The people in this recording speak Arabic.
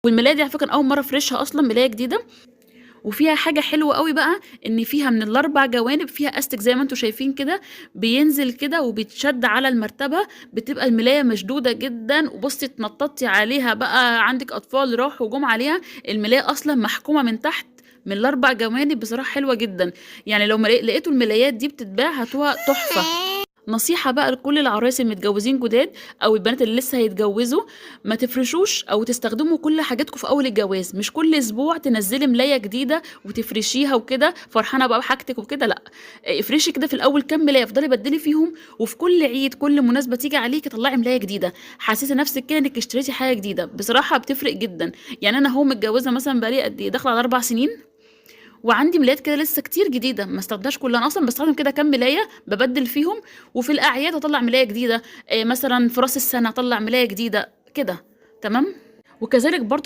والملايه دي على فكره اول مره افرشها اصلا، ملايه جديده. وفيها حاجة حلوة قوي بقى، ان فيها من الاربع جوانب فيها استك زي ما انتم شايفين كده، بينزل كده وبيتشد على المرتبة، بتبقى الملاية مشدودة جدا. وبصي اتنططي عليها بقى، عندك اطفال راحوا وجم عليها، الملاية اصلا محكومة من تحت من الاربع جوانب، بصراحة حلوة جدا. يعني لو لقيتوا الملايات دي بتتباع هاتوها تحفة. نصيحة بقى لكل العرايس المتجوزين جداد او البنات اللي لسه هيتجوزوا، ما تفرشوش او تستخدموا كل حاجاتكم في اول الجواز. مش كل اسبوع تنزلي ملاية جديدة وتفرشيها وكده فرحانة بقى بحاجتك وكده، لا. افرشي كده في الاول كام ملاية، افضلي بدلي فيهم، وفي كل عيد كل مناسبة تيجي عليكي طلعي ملاية جديدة، حسيتي نفسك كده انك اشتريتي حاجة جديدة. بصراحة بتفرق جدا. يعني انا هو متجوزة مثلا بقالي قد ايه، داخلة على 4 سنين، وعندي ملايات كده لسه كتير جديده ما استخدمتهاش كلها. انا اصلا بستخدم كده كام ملايه ببدل فيهم، وفي الاعياد اطلع ملايه جديده، مثلا في راس السنه اطلع ملايه جديده كده. تمام. وكذلك برضو